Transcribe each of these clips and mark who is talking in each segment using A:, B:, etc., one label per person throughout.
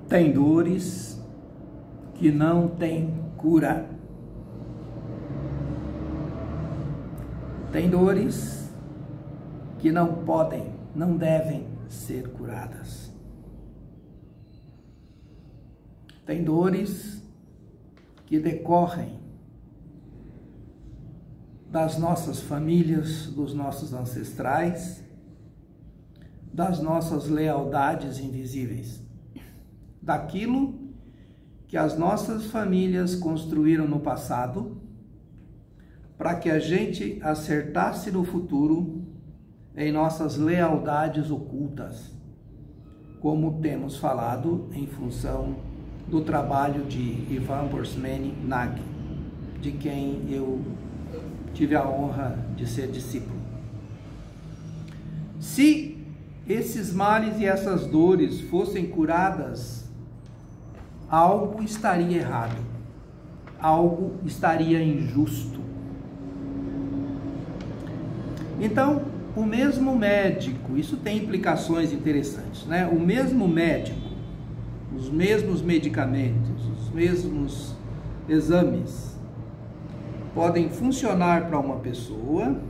A: Tem dores que não têm cura. Tem dores que não podem, não devem ser curadas. Tem dores que decorrem das nossas famílias, dos nossos ancestrais, das nossas lealdades invisíveis, daquilo que as nossas famílias construíram no passado, para que a gente acertasse no futuro em nossas lealdades ocultas, como temos falado em função do trabalho de Ivan Borsmeni Nag, de quem eu tive a honra de ser discípulo. Se esses males e essas dores fossem curadas, algo estaria errado, algo estaria injusto. Então, o mesmo médico, isso tem implicações interessantes, né? O mesmo médico, os mesmos medicamentos, os mesmos exames podem funcionar para uma pessoa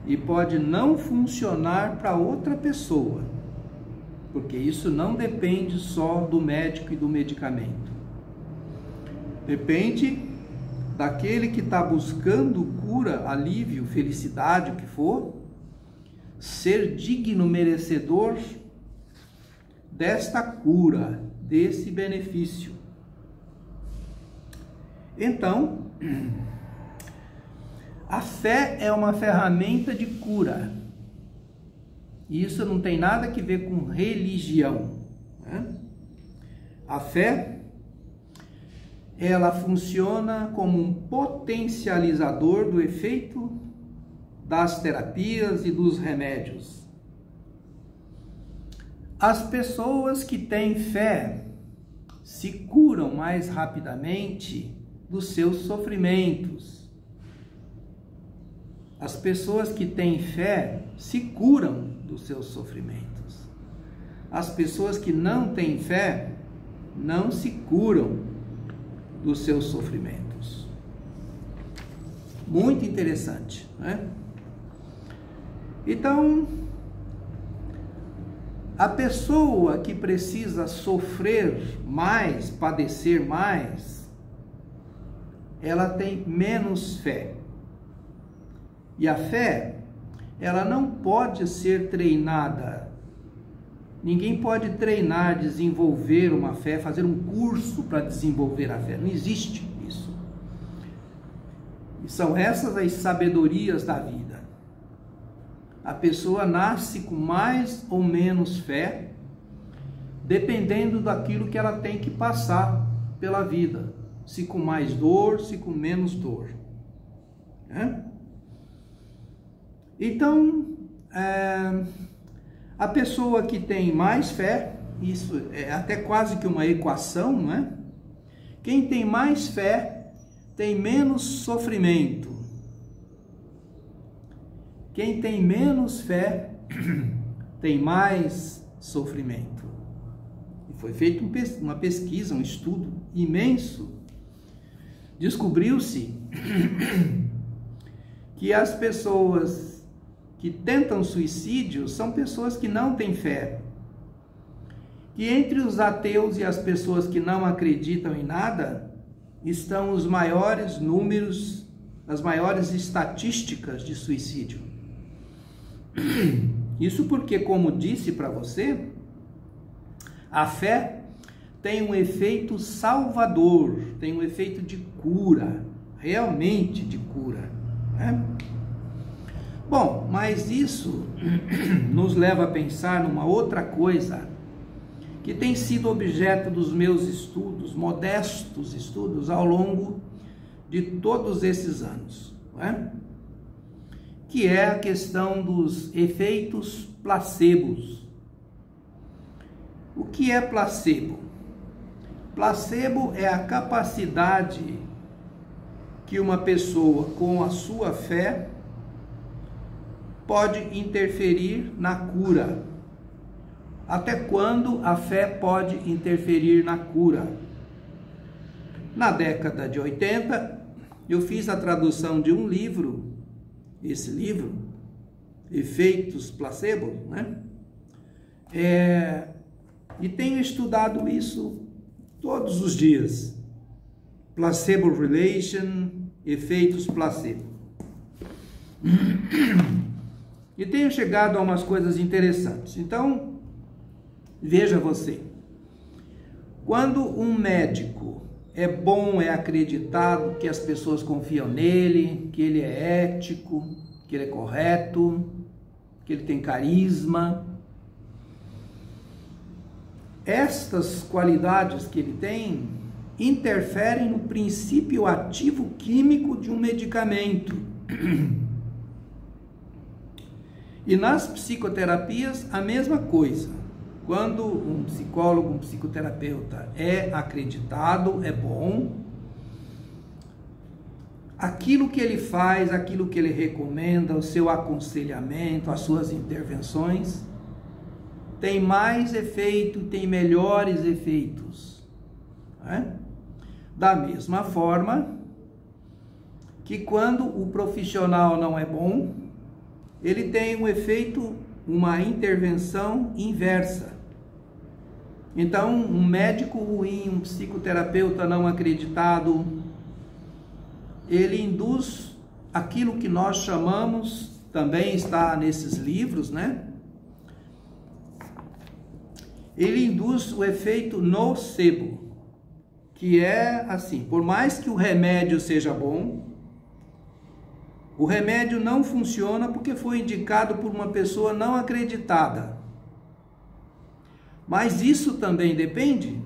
A: e pode não funcionar para outra pessoa, porque isso não depende só do médico e do medicamento. Depende daquele que está buscando cura, alívio, felicidade, o que for, ser digno, merecedor desta cura, desse benefício. Então, a fé é uma ferramenta de cura. E isso não tem nada a ver com religião, né? A fé, ela funciona como um potencializador do efeito das terapias e dos remédios. As pessoas que têm fé se curam mais rapidamente dos seus sofrimentos. As pessoas que têm fé se curam dos seus sofrimentos. As pessoas que não têm fé não se curam dos seus sofrimentos. Muito interessante, né? Então, a pessoa que precisa sofrer mais, padecer mais, ela tem menos fé. E a fé, ela não pode ser treinada. Ninguém pode treinar, desenvolver uma fé, fazer um curso para desenvolver a fé. Não existe isso. E são essas as sabedorias da vida. A pessoa nasce com mais ou menos fé, dependendo daquilo que ela tem que passar pela vida. Se com mais dor, se com menos dor. Né? Então, a pessoa que tem mais fé, isso é até quase que uma equação, não é? Quem tem mais fé tem menos sofrimento. Quem tem menos fé tem mais sofrimento. E foi feita uma pesquisa, um estudo imenso. Descobriu-se que as pessoas que tentam suicídio são pessoas que não têm fé. Que entre os ateus e as pessoas que não acreditam em nada, estão os maiores números, as maiores estatísticas de suicídio. Isso porque, como disse para você, a fé tem um efeito salvador, tem um efeito de cura, realmente de cura, né? Bom, mas isso nos leva a pensar numa outra coisa que tem sido objeto dos meus estudos, modestos estudos, ao longo de todos esses anos, não é? Que é a questão dos efeitos placebos. O que é placebo? Placebo é a capacidade que uma pessoa com a sua fé pode interferir na cura. Até quando a fé pode interferir na cura? Na década de 80, eu fiz a tradução de um livro, esse livro, Efeitos Placebo, né? E tenho estudado isso todos os dias. Placebo Relation, Efeitos Placebo. E tenho chegado a umas coisas interessantes. Então, veja você. Quando um médico é bom, é acreditado, que as pessoas confiam nele, que ele é ético, que ele é correto, que ele tem carisma. Estas qualidades que ele tem interferem no princípio ativo químico de um medicamento. E nas psicoterapias, a mesma coisa. Quando um psicólogo, um psicoterapeuta é acreditado, é bom, aquilo que ele faz, aquilo que ele recomenda, o seu aconselhamento, as suas intervenções, tem mais efeito, tem melhores efeitos. Né? Da mesma forma que quando o profissional não é bom, ele tem um efeito, uma intervenção inversa. Então, um médico ruim, um psicoterapeuta não acreditado, ele induz aquilo que nós chamamos, também está nesses livros, né? Ele induz o efeito nocebo, que é assim, por mais que o remédio seja bom, o remédio não funciona porque foi indicado por uma pessoa não acreditada. Mas isso também depende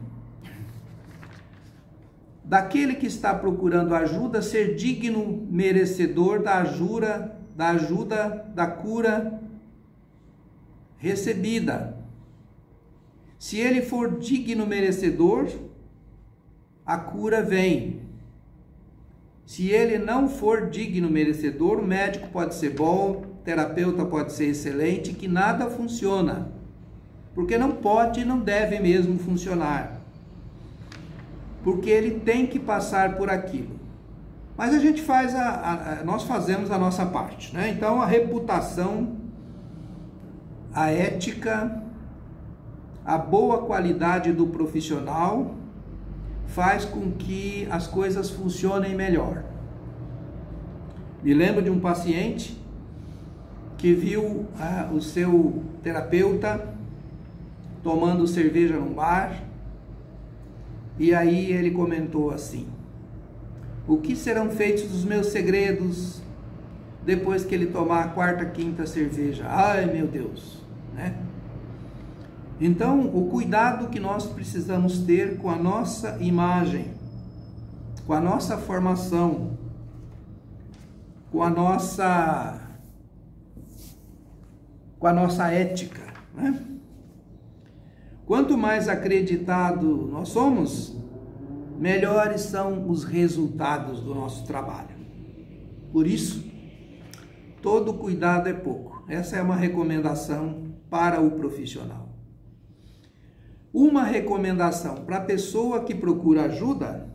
A: daquele que está procurando ajuda ser digno, merecedor da ajuda, da cura recebida. Se ele for digno, merecedor, a cura vem. Se ele não for digno, merecedor, o médico pode ser bom, o terapeuta pode ser excelente, que nada funciona. Porque não pode e não deve mesmo funcionar. Porque ele tem que passar por aquilo. Mas a gente faz nós fazemos a nossa parte, né? Então a reputação, a ética, a boa qualidade do profissional faz com que as coisas funcionem melhor. Me lembro de um paciente que viu o seu terapeuta tomando cerveja num bar, e aí ele comentou assim: o que serão feitos dos meus segredos depois que ele tomar a quarta, quinta cerveja? Ai, meu Deus, né? Então, o cuidado que nós precisamos ter com a nossa imagem, com a nossa formação, com a nossa ética, né? Quanto mais acreditado nós somos, melhores são os resultados do nosso trabalho. Por isso, todo cuidado é pouco. Essa é uma recomendação para o profissional. Uma recomendação para a pessoa que procura ajuda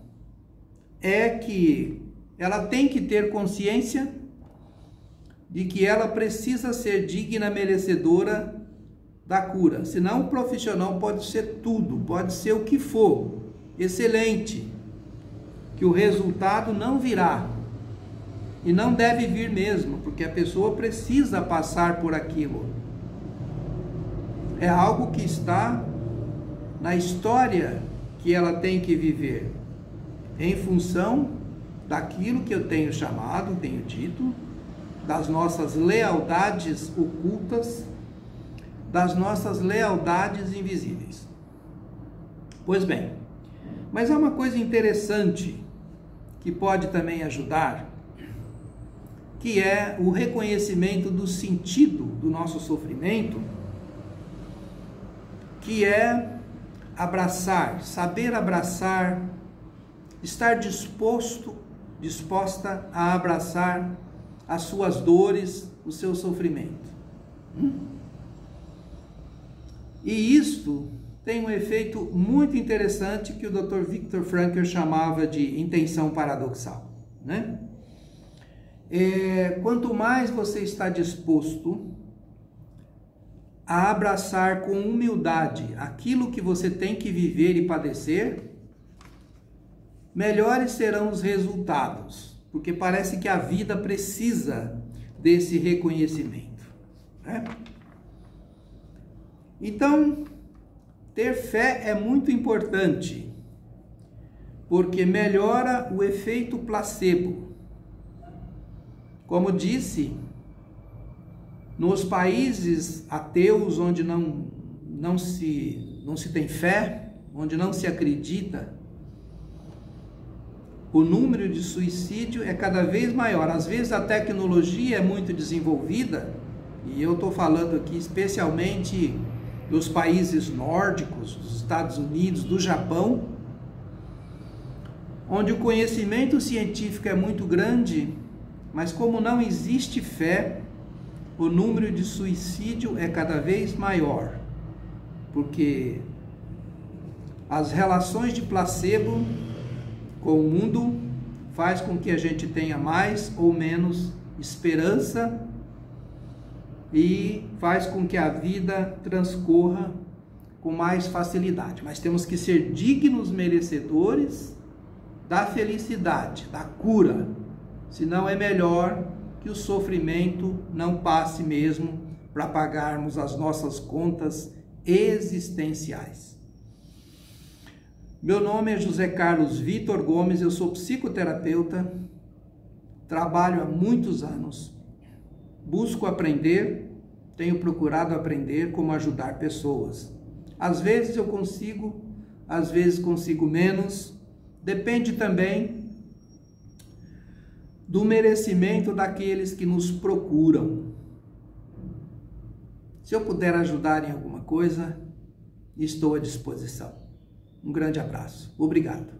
A: é que ela tem que ter consciência de que ela precisa ser digna, merecedora da cura. Senão o profissional pode ser tudo, pode ser o que for, excelente, que o resultado não virá. E não deve vir mesmo, porque a pessoa precisa passar por aquilo. É algo que está na história que ela tem que viver, em função daquilo que eu tenho chamado, tenho dito, das nossas lealdades ocultas, das nossas lealdades invisíveis. Pois bem, mas há uma coisa interessante que pode também ajudar, que é o reconhecimento do sentido do nosso sofrimento, que é abraçar, saber abraçar, estar disposta a abraçar as suas dores, o seu sofrimento. E isto tem um efeito muito interessante que o Dr. Viktor Frankl chamava de intenção paradoxal, né? Quanto mais você está disposto a abraçar com humildade aquilo que você tem que viver e padecer, melhores serão os resultados, porque parece que a vida precisa desse reconhecimento, né? Então, ter fé é muito importante, porque melhora o efeito placebo. Como disse, nos países ateus onde não se tem fé, onde não se acredita, o número de suicídio é cada vez maior. Às vezes a tecnologia é muito desenvolvida, e eu estou falando aqui especialmente dos países nórdicos, dos Estados Unidos, do Japão, onde o conhecimento científico é muito grande, mas como não existe fé, o número de suicídio é cada vez maior, porque as relações de placebo com o mundo faz com que a gente tenha mais ou menos esperança e faz com que a vida transcorra com mais facilidade. Mas temos que ser dignos merecedores da felicidade, da cura, senão é melhor que o sofrimento não passe mesmo para pagarmos as nossas contas existenciais. Meu nome é José Carlos Vitor Gomes, eu sou psicoterapeuta, trabalho há muitos anos, busco aprender, tenho procurado aprender como ajudar pessoas. Às vezes eu consigo, às vezes consigo menos, depende também do merecimento daqueles que nos procuram. Se eu puder ajudar em alguma coisa, estou à disposição. Um grande abraço. Obrigado.